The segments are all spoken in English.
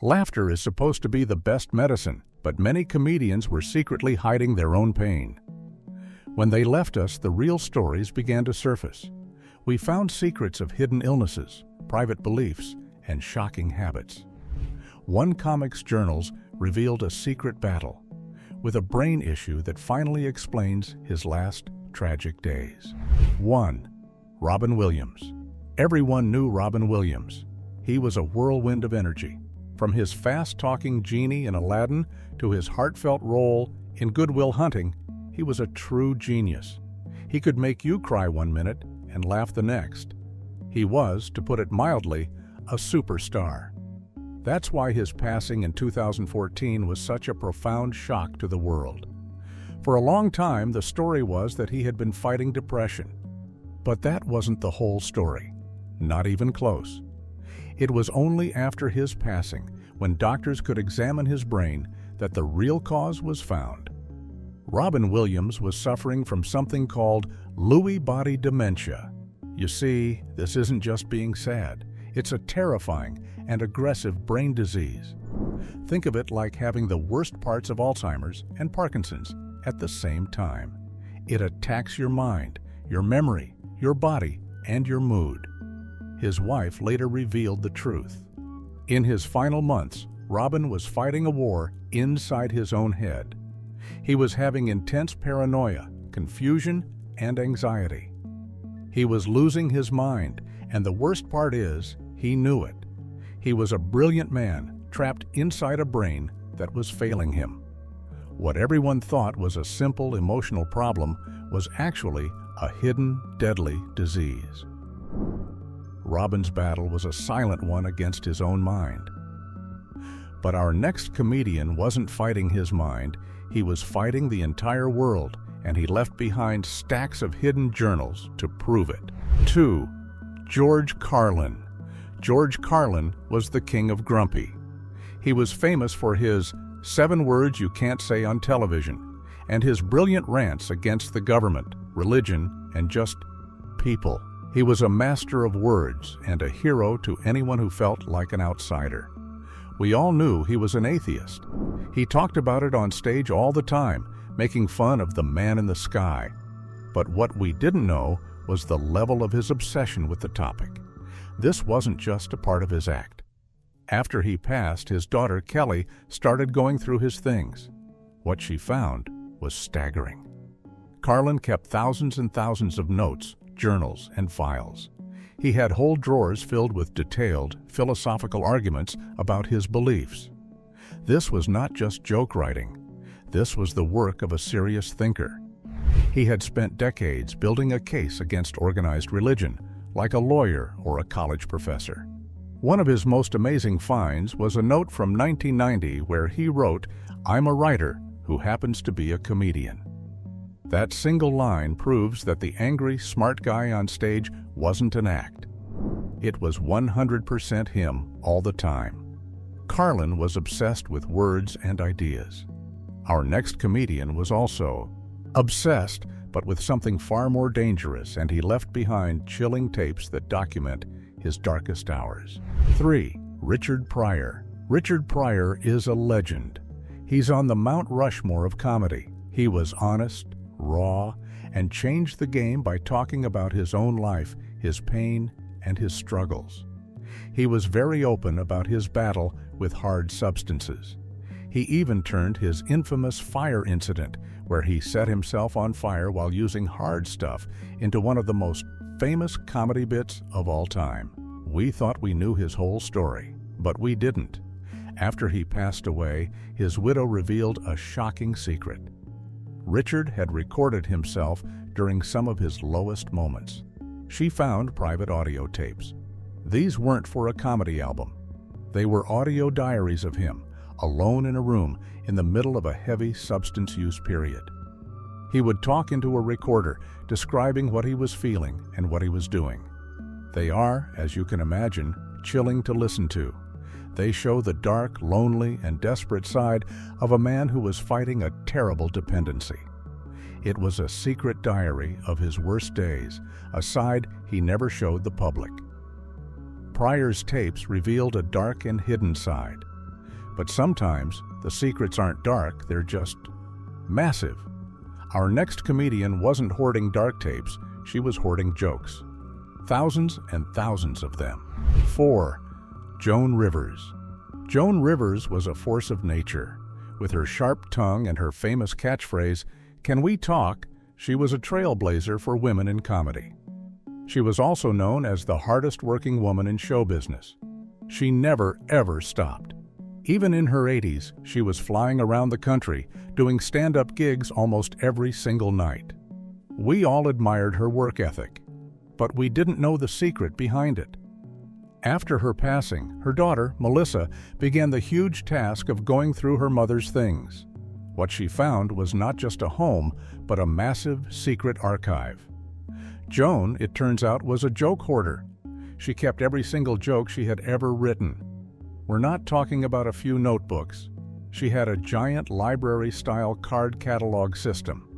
Laughter is supposed to be the best medicine, but many comedians were secretly hiding their own pain. When they left us, the real stories began to surface. We found secrets of hidden illnesses, private beliefs, and shocking habits. One comic's journals revealed a secret battle with a brain issue that finally explains his last tragic days. 1. Robin Williams. Everyone knew Robin Williams. He was a whirlwind of energy. From his fast-talking genie in Aladdin to his heartfelt role in Good Will Hunting, he was a true genius. He could make you cry one minute and laugh the next. He was, to put it mildly, a superstar. That's why his passing in 2014 was such a profound shock to the world. For a long time, the story was that he had been fighting depression. But that wasn't the whole story. Not even close. It was only after his passing, when doctors could examine his brain, that the real cause was found. Robin Williams was suffering from something called Lewy body dementia. You see, this isn't just being sad. It's a terrifying and aggressive brain disease. Think of it like having the worst parts of Alzheimer's and Parkinson's at the same time. It attacks your mind, your memory, your body, and your mood. His wife later revealed the truth. In his final months, Robin was fighting a war inside his own head. He was having intense paranoia, confusion, and anxiety. He was losing his mind, and the worst part is, he knew it. He was a brilliant man trapped inside a brain that was failing him. What everyone thought was a simple emotional problem was actually a hidden, deadly disease. Robin's battle was a silent one against his own mind. But our next comedian wasn't fighting his mind, he was fighting the entire world, and he left behind stacks of hidden journals to prove it. 2. George Carlin. George Carlin was the king of grumpy. He was famous for his 7 words you can't say on television, and his brilliant rants against the government, religion, and just people. He was a master of words and a hero to anyone who felt like an outsider. We all knew he was an atheist. He talked about it on stage all the time, making fun of the man in the sky. But what we didn't know was the level of his obsession with the topic. This wasn't just a part of his act. After he passed, his daughter Kelly started going through his things. What she found was staggering. Carlin kept thousands and thousands of notes, journals, and files. He had whole drawers filled with detailed, philosophical arguments about his beliefs. This was not just joke writing. This was the work of a serious thinker. He had spent decades building a case against organized religion, like a lawyer or a college professor. One of his most amazing finds was a note from 1990 where he wrote, "I'm a writer who happens to be a comedian." That single line proves that the angry, smart guy on stage wasn't an act. It was 100% him all the time. Carlin was obsessed with words and ideas. Our next comedian was also obsessed, but with something far more dangerous, and he left behind chilling tapes that document his darkest hours. 3. Richard Pryor. Richard Pryor is a legend. He's on the Mount Rushmore of comedy. He was honest, raw, and changed the game by talking about his own life, his pain, and his struggles. He was very open about his battle with hard substances. He even turned his infamous fire incident, where he set himself on fire while using hard stuff, into one of the most famous comedy bits of all time. We thought we knew his whole story, but we didn't. After he passed away, his widow revealed a shocking secret. Richard had recorded himself during some of his lowest moments. She found private audio tapes. These weren't for a comedy album. They were audio diaries of him, alone in a room in the middle of a heavy substance use period. He would talk into a recorder, describing what he was feeling and what he was doing. They are, as you can imagine, chilling to listen to. They show the dark, lonely, and desperate side of a man who was fighting a terrible dependency. It was a secret diary of his worst days, a side he never showed the public. Pryor's tapes revealed a dark and hidden side. But sometimes the secrets aren't dark, they're just massive. Our next comedian wasn't hoarding dark tapes, she was hoarding jokes. Thousands and thousands of them. 4. Joan Rivers. Joan Rivers was a force of nature. With her sharp tongue and her famous catchphrase, "Can we talk?" she was a trailblazer for women in comedy. She was also known as the hardest working woman in show business. She never, ever stopped. Even in her 80s, she was flying around the country, doing stand-up gigs almost every single night. We all admired her work ethic, but we didn't know the secret behind it. After her passing, her daughter, Melissa, began the huge task of going through her mother's things. What she found was not just a home, but a massive secret archive. Joan, it turns out, was a joke hoarder. She kept every single joke she had ever written. We're not talking about a few notebooks. She had a giant library-style card catalog system.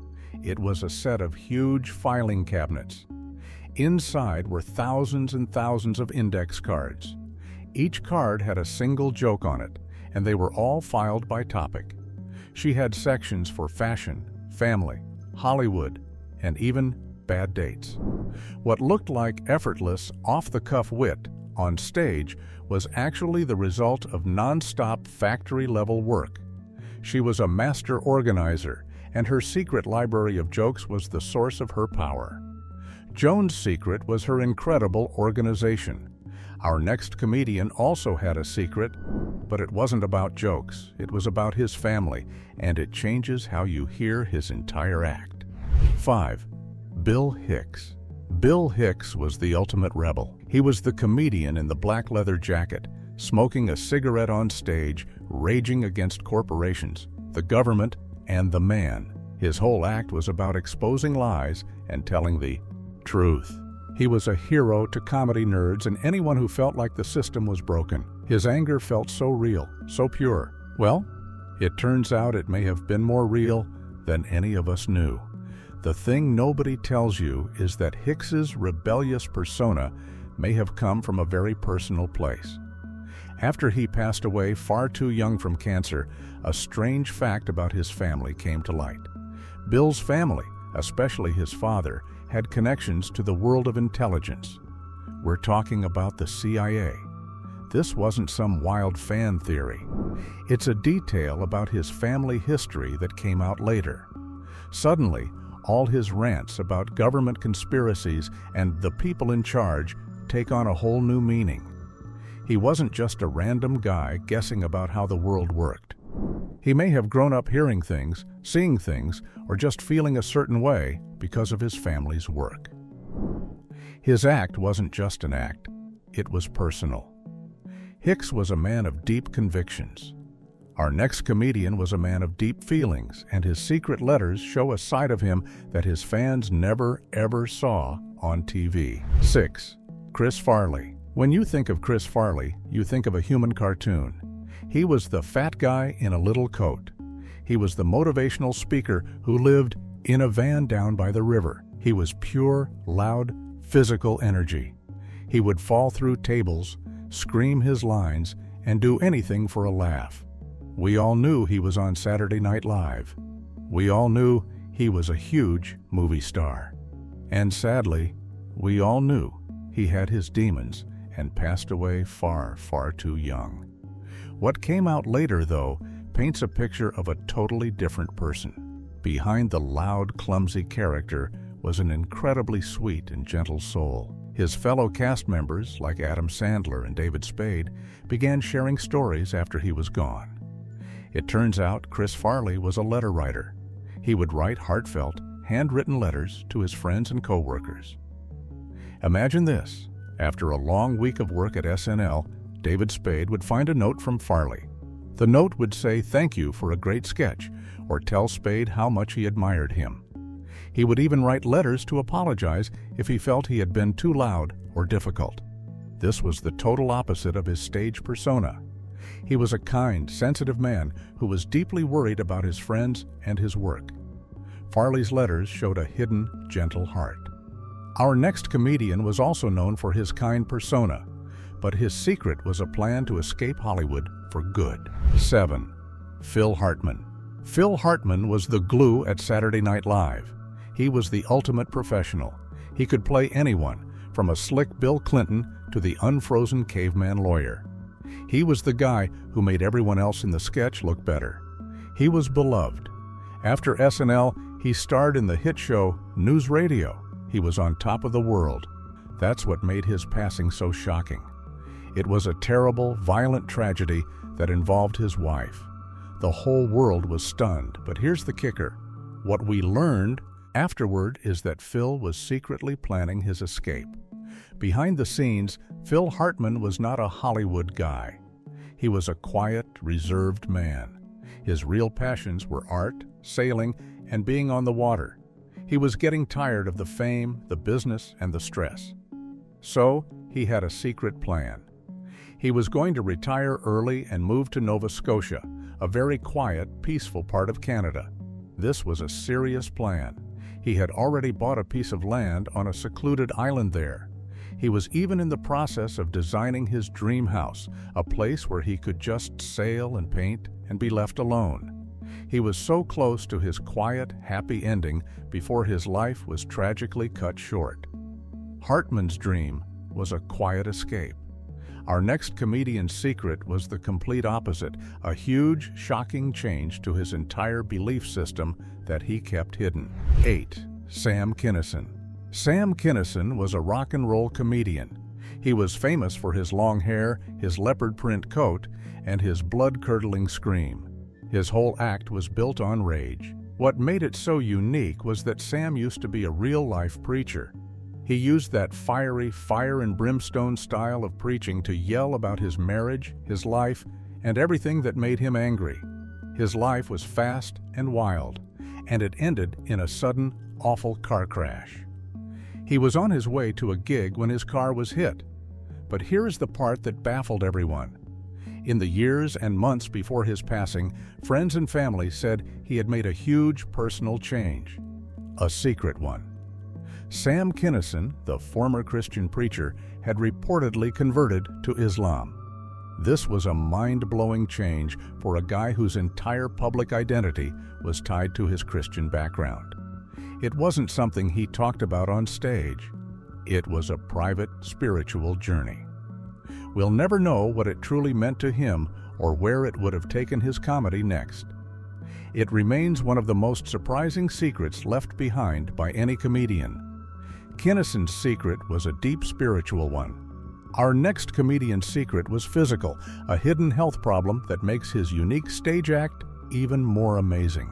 It was a set of huge filing cabinets. Inside were thousands and thousands of index cards. Each card had a single joke on it, and they were all filed by topic. She had sections for fashion, family, Hollywood, and even bad dates. What looked like effortless, off-the-cuff wit on stage was actually the result of non-stop factory-level work. She was a master organizer, and her secret library of jokes was the source of her power. Joan's secret was her incredible organization. Our next comedian also had a secret, but it wasn't about jokes. It was about his family, and it changes how you hear his entire act. 5. Bill Hicks. Bill Hicks was the ultimate rebel. He was the comedian in the black leather jacket, smoking a cigarette on stage, raging against corporations, the government, and the man. His whole act was about exposing lies and telling the truth. He was a hero to comedy nerds and anyone who felt like the system was broken. His anger felt so real, so pure. Well, it turns out it may have been more real than any of us knew. The thing nobody tells you is that Hicks's rebellious persona may have come from a very personal place. After he passed away far too young from cancer, a strange fact about his family came to light. Bill's family, especially his father, had connections to the world of intelligence. We're talking about the CIA. This wasn't some wild fan theory. It's a detail about his family history that came out later. Suddenly, all his rants about government conspiracies and the people in charge take on a whole new meaning. He wasn't just a random guy guessing about how the world worked. He may have grown up hearing things, seeing things, or just feeling a certain way because of his family's work. His act wasn't just an act, it was personal. Hicks was a man of deep convictions. Our next comedian was a man of deep feelings, and his secret letters show a side of him that his fans never, ever saw on TV. 6. Chris Farley. When you think of Chris Farley, you think of a human cartoon. He was the fat guy in a little coat. He was the motivational speaker who lived in a van down by the river. He was pure, loud, physical energy. He would fall through tables, scream his lines, and do anything for a laugh. We all knew he was on Saturday Night Live. We all knew he was a huge movie star. And sadly, we all knew he had his demons and passed away far, far too young. What came out later, though, paints a picture of a totally different person. Behind the loud, clumsy character was an incredibly sweet and gentle soul. His fellow cast members, like Adam Sandler and David Spade, began sharing stories after he was gone. It turns out Chris Farley was a letter writer. He would write heartfelt, handwritten letters to his friends and co-workers. Imagine this. After a long week of work at SNL, David Spade would find a note from Farley. The note would say thank you for a great sketch, or tell Spade how much he admired him. He would even write letters to apologize if he felt he had been too loud or difficult. This was the total opposite of his stage persona. He was a kind, sensitive man who was deeply worried about his friends and his work. Farley's letters showed a hidden, gentle heart. Our next comedian was also known for his kind persona, but his secret was a plan to escape Hollywood for good. 7. Phil Hartman. Phil Hartman was the glue at Saturday Night Live. He was the ultimate professional. He could play anyone, from a slick Bill Clinton to the unfrozen caveman lawyer. He was the guy who made everyone else in the sketch look better. He was beloved. After SNL, he starred in the hit show News Radio. He was on top of the world. That's what made his passing so shocking. It was a terrible, violent tragedy that involved his wife. The whole world was stunned, but here's the kicker. What we learned afterward is that Phil was secretly planning his escape. Behind the scenes, Phil Hartman was not a Hollywood guy. He was a quiet, reserved man. His real passions were art, sailing, and being on the water. He was getting tired of the fame, the business, and the stress. So, he had a secret plan. He was going to retire early and move to Nova Scotia, a very quiet, peaceful part of Canada. This was a serious plan. He had already bought a piece of land on a secluded island there. He was even in the process of designing his dream house, a place where he could just sail and paint and be left alone. He was so close to his quiet, happy ending before his life was tragically cut short. Hartman's dream was a quiet escape. Our next comedian's secret was the complete opposite, a huge, shocking change to his entire belief system that he kept hidden. 8. Sam Kinison. Sam Kinison was a rock and roll comedian. He was famous for his long hair, his leopard print coat, and his blood-curdling scream. His whole act was built on rage. What made it so unique was that Sam used to be a real-life preacher. He used that fiery, fire and brimstone style of preaching to yell about his marriage, his life, and everything that made him angry. His life was fast and wild, and it ended in a sudden, awful car crash. He was on his way to a gig when his car was hit. But here is the part that baffled everyone. In the years and months before his passing, friends and family said he had made a huge personal change. A secret one. Sam Kinison, the former Christian preacher, had reportedly converted to Islam. This was a mind-blowing change for a guy whose entire public identity was tied to his Christian background. It wasn't something he talked about on stage. It was a private, spiritual journey. We'll never know what it truly meant to him or where it would have taken his comedy next. It remains one of the most surprising secrets left behind by any comedian. Kinison's secret was a deep spiritual one. Our next comedian's secret was physical, a hidden health problem that makes his unique stage act even more amazing.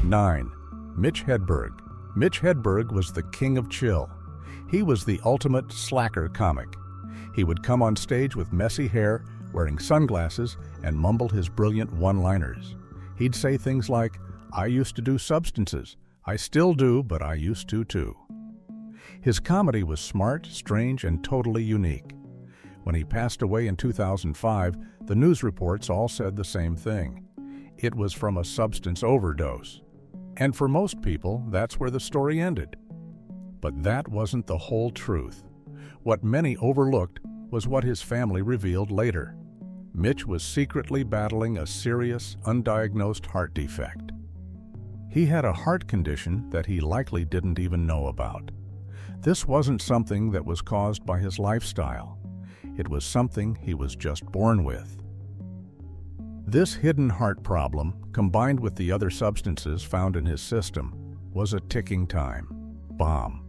9. Mitch Hedberg. Mitch Hedberg was the king of chill. He was the ultimate slacker comic. He would come on stage with messy hair, wearing sunglasses, and mumble his brilliant one-liners. He'd say things like, "I used to do substances. I still do, but I used to too." His comedy was smart, strange, and totally unique. When he passed away in 2005, the news reports all said the same thing. It was from a substance overdose. And for most people, that's where the story ended. But that wasn't the whole truth. What many overlooked was what his family revealed later. Mitch was secretly battling a serious, undiagnosed heart defect. He had a heart condition that he likely didn't even know about. This wasn't something that was caused by his lifestyle. It was something he was just born with. This hidden heart problem, combined with the other substances found in his system, was a ticking time bomb.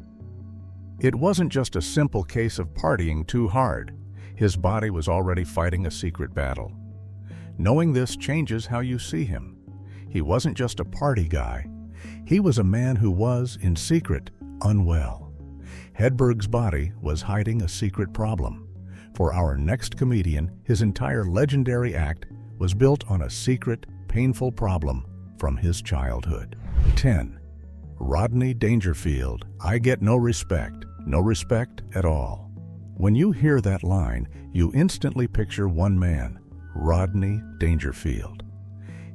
It wasn't just a simple case of partying too hard. His body was already fighting a secret battle. Knowing this changes how you see him. He wasn't just a party guy. He was a man who was, in secret, unwell. Hedberg's body was hiding a secret problem. For our next comedian, his entire legendary act was built on a secret, painful problem from his childhood. 10. Rodney Dangerfield. I get no respect at all. When you hear that line, you instantly picture one man, Rodney Dangerfield.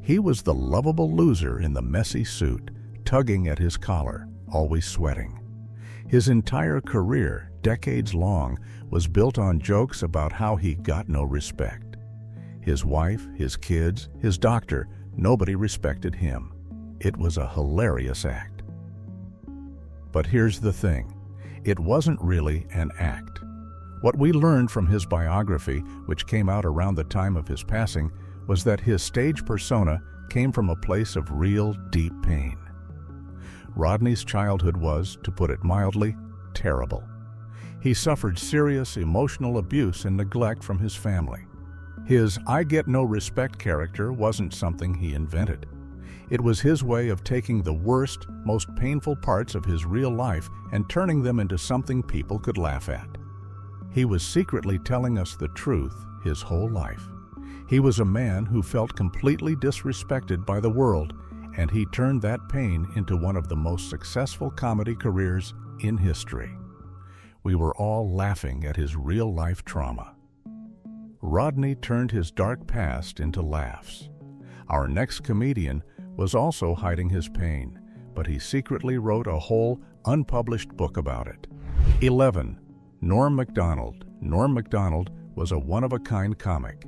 He was the lovable loser in the messy suit, tugging at his collar, always sweating. His entire career, decades long, was built on jokes about how he got no respect. His wife, his kids, his doctor, nobody respected him. It was a hilarious act. But here's the thing. It wasn't really an act. What we learned from his biography, which came out around the time of his passing, was that his stage persona came from a place of real, deep pain. Rodney's childhood was, to put it mildly, terrible. He suffered serious emotional abuse and neglect from his family. His "I get no respect" character wasn't something he invented. It was his way of taking the worst, most painful parts of his real life and turning them into something people could laugh at. He was secretly telling us the truth his whole life. He was a man who felt completely disrespected by the world, and he turned that pain into one of the most successful comedy careers in history. We were all laughing at his real-life trauma. Rodney turned his dark past into laughs. Our next comedian was also hiding his pain, but he secretly wrote a whole unpublished book about it. 11. Norm Macdonald. Norm Macdonald was a one-of-a-kind comic.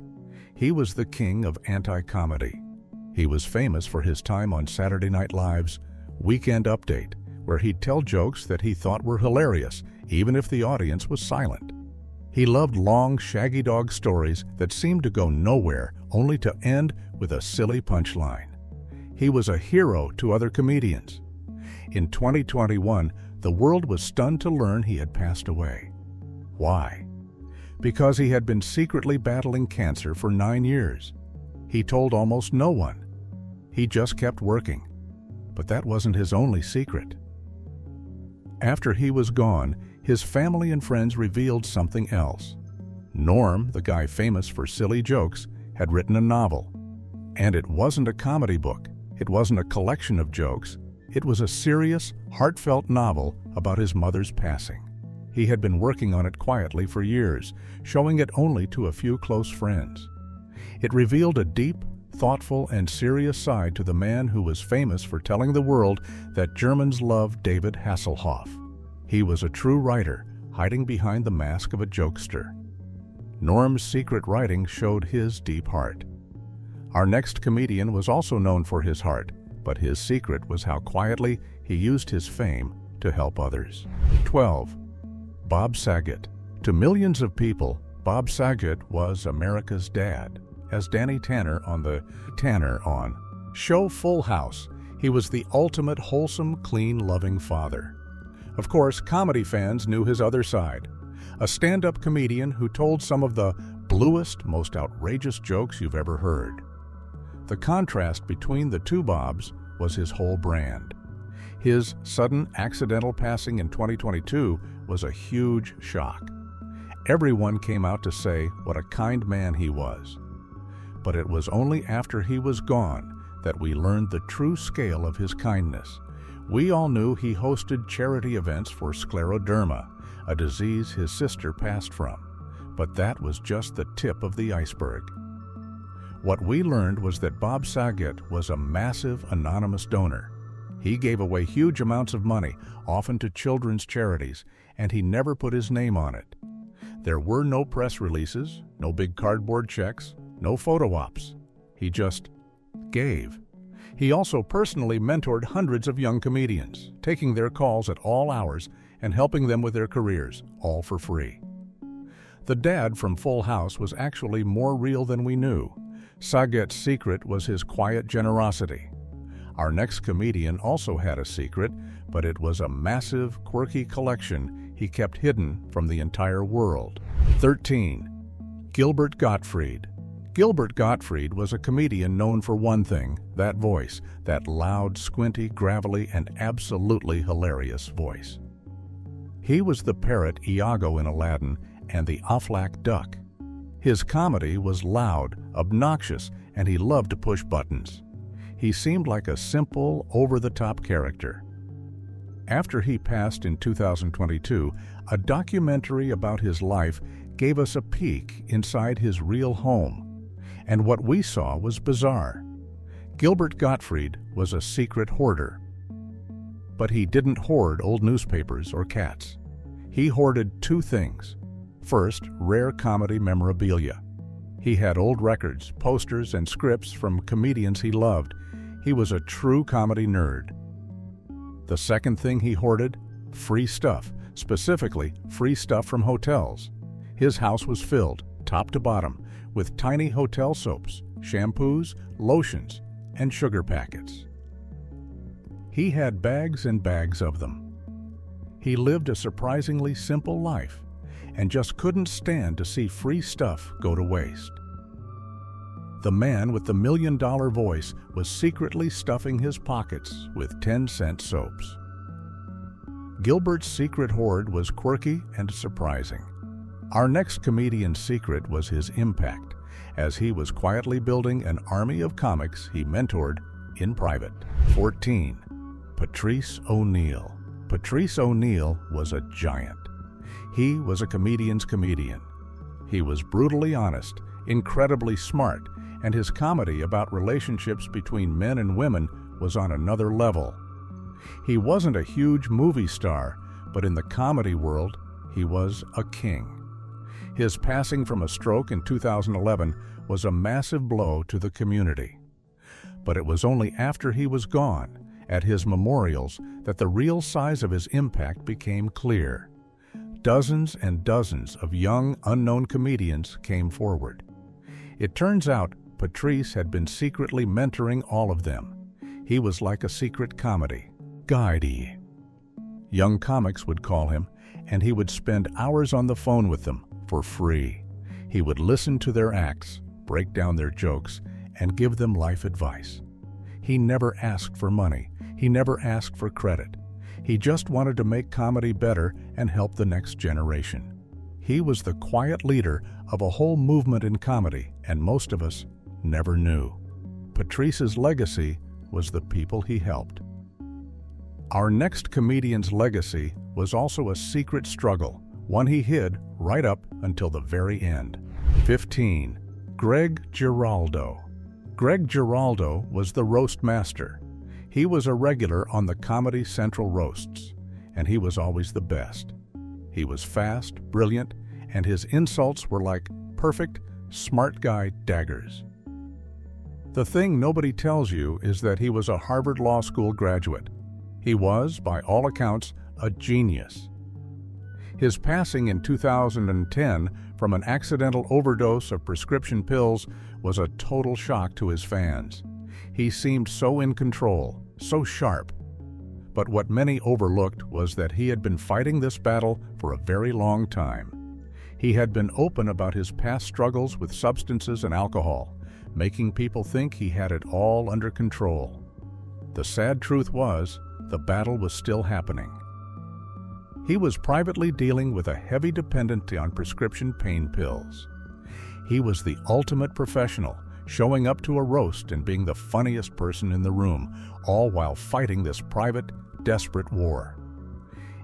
He was the king of anti-comedy. He was famous for his time on Saturday Night Live's Weekend Update, where he'd tell jokes that he thought were hilarious, even if the audience was silent. He loved long, shaggy dog stories that seemed to go nowhere, only to end with a silly punchline. He was a hero to other comedians. In 2021, the world was stunned to learn he had passed away. Why? Because he had been secretly battling cancer for 9 years. He told almost no one. He just kept working. But that wasn't his only secret. After he was gone, his family and friends revealed something else. Norm, the guy famous for silly jokes, had written a novel. And it wasn't a comedy book. It wasn't a collection of jokes. It was a serious, heartfelt novel about his mother's passing. He had been working on it quietly for years, showing it only to a few close friends. It revealed a deep, thoughtful, and serious side to the man who was famous for telling the world that Germans loved David Hasselhoff. He was a true writer, hiding behind the mask of a jokester. Norm's secret writing showed his deep heart. Our next comedian was also known for his heart, but his secret was how quietly he used his fame to help others. 12. Bob Saget. To millions of people, Bob Saget was America's dad. As Danny Tanner on the show Full House, he was the ultimate wholesome, clean, loving father. Of course, comedy fans knew his other side. A stand-up comedian who told some of the bluest, most outrageous jokes you've ever heard. The contrast between the two Bobs was his whole brand. His sudden, accidental passing in 2022 was a huge shock. Everyone came out to say what a kind man he was. But it was only after he was gone that we learned the true scale of his kindness. We all knew he hosted charity events for scleroderma, a disease his sister passed from. But that was just the tip of the iceberg. What we learned was that Bob Saget was a massive anonymous donor. He gave away huge amounts of money, often to children's charities, and he never put his name on it. There were no press releases, no big cardboard checks, no photo ops. He just gave. He also personally mentored hundreds of young comedians, taking their calls at all hours and helping them with their careers, all for free. The dad from Full House was actually more real than we knew. Saget's secret was his quiet generosity. Our next comedian also had a secret, but it was a massive, quirky collection he kept hidden from the entire world. 13. Gilbert Gottfried. Gilbert Gottfried was a comedian known for one thing, that voice, that loud, squinty, gravelly, and absolutely hilarious voice. He was the parrot Iago in Aladdin and the Aflac duck. His comedy was loud, obnoxious, and he loved to push buttons. He seemed like a simple, over-the-top character. After he passed in 2022, a documentary about his life gave us a peek inside his real home. And what we saw was bizarre. Gilbert Gottfried was a secret hoarder. But he didn't hoard old newspapers or cats. He hoarded two things. First, rare comedy memorabilia. He had old records, posters, and scripts from comedians he loved. He was a true comedy nerd. The second thing he hoarded? Free stuff, specifically free stuff from hotels. His house was filled, top to bottom, with tiny hotel soaps, shampoos, lotions, and sugar packets. He had bags and bags of them. He lived a surprisingly simple life and just couldn't stand to see free stuff go to waste. The man with the million-dollar voice was secretly stuffing his pockets with 10-cent soaps. Gilbert's secret hoard was quirky and surprising. Our next comedian's secret was his impact, as he was quietly building an army of comics he mentored in private. 14. Patrice O'Neal. Patrice O'Neal was a giant. He was a comedian's comedian. He was brutally honest, incredibly smart, and his comedy about relationships between men and women was on another level. He wasn't a huge movie star, but in the comedy world, he was a king. His passing from a stroke in 2011 was a massive blow to the community. But it was only after he was gone, at his memorials, that the real size of his impact became clear. Dozens and dozens of young, unknown comedians came forward. It turns out Patrice had been secretly mentoring all of them. He was like a secret comedy guide. Young comics would call him, and he would spend hours on the phone with them for free. He would listen to their acts, break down their jokes, and give them life advice. He never asked for money. He never asked for credit. He just wanted to make comedy better and help the next generation. He was the quiet leader of a whole movement in comedy, and most of us never knew. Patrice's legacy was the people he helped. Our next comedian's legacy was also a secret struggle, one he hid right up until the very end. 15. Greg Giraldo. Greg Giraldo was the roast master. He was a regular on the Comedy Central roasts, and he was always the best. He was fast, brilliant, and his insults were like perfect, smart guy daggers. The thing nobody tells you is that he was a Harvard Law School graduate. He was, by all accounts, a genius. His passing in 2010 from an accidental overdose of prescription pills was a total shock to his fans. He seemed so in control, so sharp. But what many overlooked was that he had been fighting this battle for a very long time. He had been open about his past struggles with substances and alcohol, making people think he had it all under control. The sad truth was, the battle was still happening. He was privately dealing with a heavy dependency on prescription pain pills. He was the ultimate professional, showing up to a roast and being the funniest person in the room, all while fighting this private, desperate war.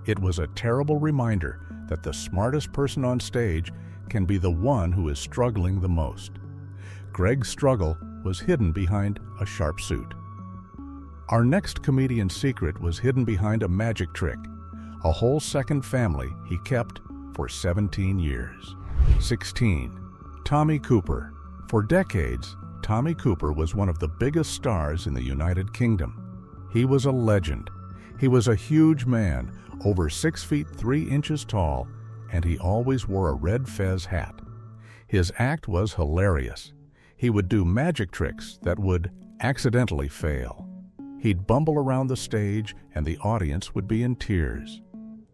It was a terrible reminder that the smartest person on stage can be the one who is struggling the most. Greg's struggle was hidden behind a sharp suit. Our next comedian's secret was hidden behind a magic trick, a whole second family he kept for 17 years. 16. Tommy Cooper. For decades, Tommy Cooper was one of the biggest stars in the United Kingdom. He was a legend. He was a huge man, over 6 feet 3 inches tall, and he always wore a red fez hat. His act was hilarious. He would do magic tricks that would accidentally fail. He'd bumble around the stage and the audience would be in tears.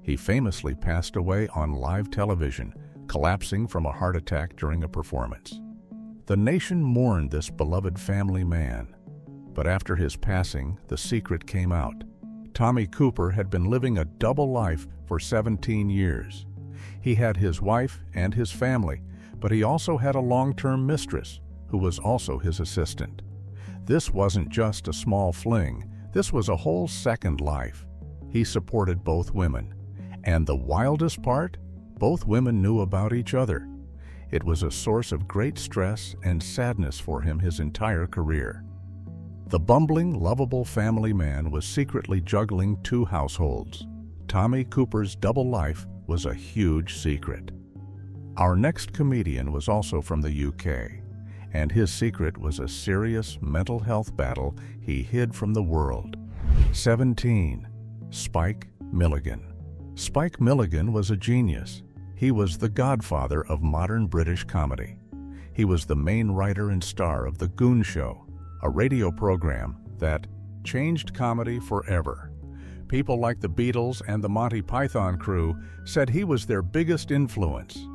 He famously passed away on live television, collapsing from a heart attack during a performance. The nation mourned this beloved family man. But after his passing, the secret came out. Tommy Cooper had been living a double life for 17 years. He had his wife and his family, but he also had a long-term mistress, who was also his assistant. This wasn't just a small fling, this was a whole second life. He supported both women. And the wildest part? Both women knew about each other. It was a source of great stress and sadness for him his entire career. The bumbling, lovable family man was secretly juggling 2 households. Tommy Cooper's double life was a huge secret. Our next comedian was also from the UK, and his secret was a serious mental health battle he hid from the world. 17. Spike Milligan. Spike Milligan was a genius. He was the godfather of modern British comedy. He was the main writer and star of The Goon Show, a radio program that changed comedy forever. People like the Beatles and the Monty Python crew said he was their biggest influence.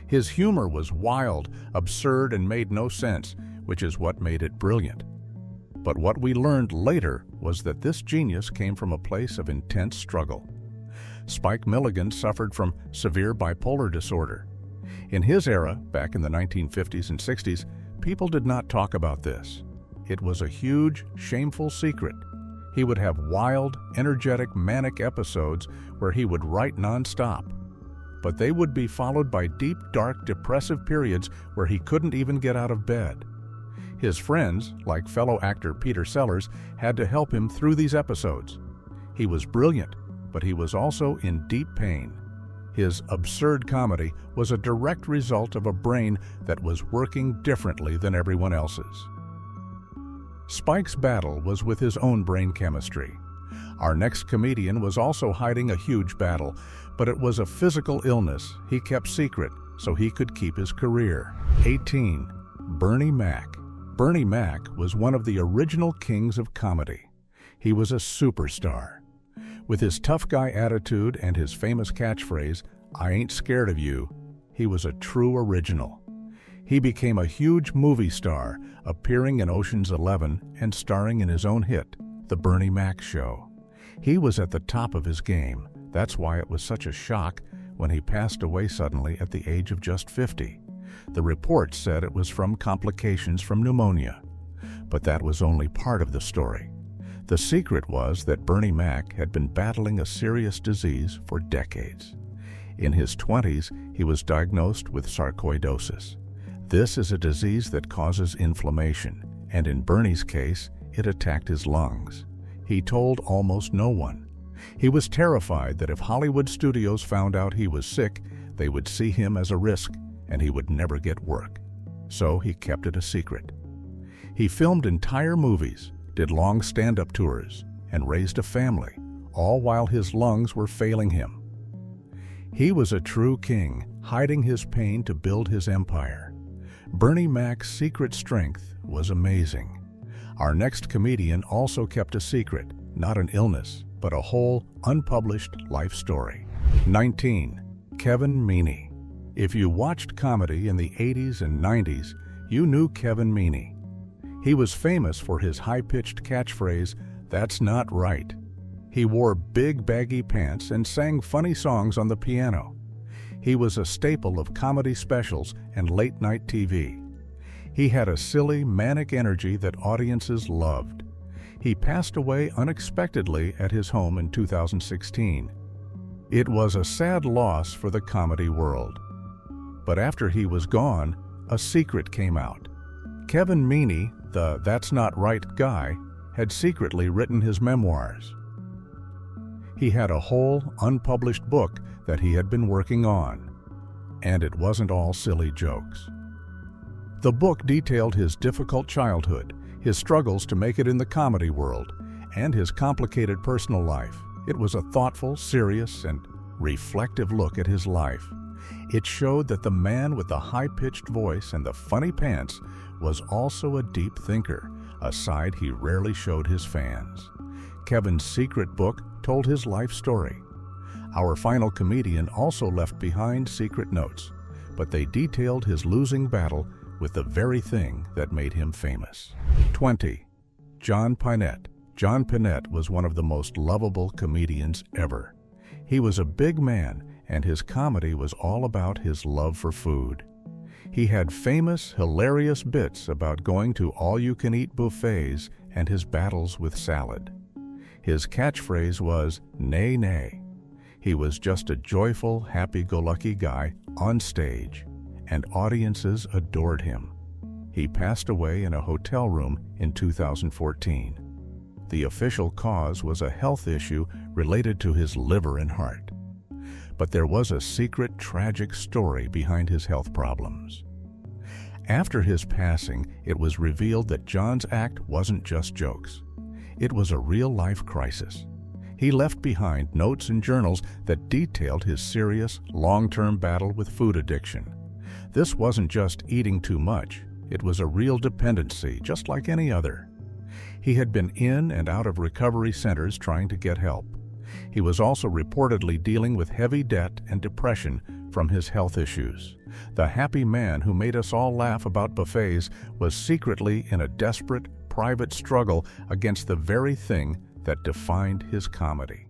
His humor was wild, absurd, and made no sense, which is what made it brilliant. But what we learned later was that this genius came from a place of intense struggle. Spike Milligan suffered from severe bipolar disorder. In his era, back in the 1950s and 60s, people did not talk about this. It was a huge, shameful secret. He would have wild, energetic, manic episodes where he would write nonstop. But they would be followed by deep, dark, depressive periods where he couldn't even get out of bed. His friends, like fellow actor Peter Sellers, had to help him through these episodes. He was brilliant, but he was also in deep pain. His absurd comedy was a direct result of a brain that was working differently than everyone else's. Spike's battle was with his own brain chemistry. Our next comedian was also hiding a huge battle, but it was a physical illness he kept secret so he could keep his career. 18. Bernie Mac. Bernie Mac was one of the original kings of comedy. He was a superstar. With his tough guy attitude and his famous catchphrase, "I ain't scared of you," he was a true original. He became a huge movie star, appearing in Ocean's 11 and starring in his own hit, The Bernie Mac Show. He was at the top of his game. That's why it was such a shock when he passed away suddenly at the age of just 50. The reports said it was from complications from pneumonia. But that was only part of the story. The secret was that Bernie Mac had been battling a serious disease for decades. In his 20s, he was diagnosed with sarcoidosis. This is a disease that causes inflammation, and in Bernie's case, it attacked his lungs. He told almost no one. He was terrified that if Hollywood studios found out he was sick, they would see him as a risk and he would never get work. So he kept it a secret. He filmed entire movies, did long stand-up tours, and raised a family, all while his lungs were failing him. He was a true king, hiding his pain to build his empire. Bernie Mac's secret strength was amazing. Our next comedian also kept a secret, not an illness, but a whole, unpublished life story. 19. Kevin Meaney. If you watched comedy in the 80s and 90s, you knew Kevin Meaney. He was famous for his high-pitched catchphrase, "That's not right." He wore big, baggy pants and sang funny songs on the piano. He was a staple of comedy specials and late-night TV. He had a silly, manic energy that audiences loved. He passed away unexpectedly at his home in 2016. It was a sad loss for the comedy world. But after he was gone, a secret came out. Kevin Meaney, the "That's Not Right" guy, had secretly written his memoirs. He had a whole, unpublished book that he had been working on. And it wasn't all silly jokes. The book detailed his difficult childhood, his struggles to make it in the comedy world, and his complicated personal life. It was a thoughtful, serious, and reflective look at his life. It showed that the man with the high-pitched voice and the funny pants was also a deep thinker, a side he rarely showed his fans. Kevin's secret book told his life story. Our final comedian also left behind secret notes, but they detailed his losing battle with the very thing that made him famous. 20. John Pinette. John Pinette was one of the most lovable comedians ever. He was a big man, and his comedy was all about his love for food. He had famous, hilarious bits about going to all-you-can-eat buffets and his battles with salad. His catchphrase was, "Nay, nay." He was just a joyful, happy-go-lucky guy on stage, and audiences adored him. He passed away in a hotel room in 2014. The official cause was a health issue related to his liver and heart. But there was a secret, tragic story behind his health problems. After his passing, it was revealed that John's act wasn't just jokes. It was a real-life crisis. He left behind notes and journals that detailed his serious, long-term battle with food addiction. This wasn't just eating too much. It was a real dependency, just like any other. He had been in and out of recovery centers trying to get help. He was also reportedly dealing with heavy debt and depression from his health issues. The happy man who made us all laugh about buffets was secretly in a desperate, private struggle against the very thing that defined his comedy.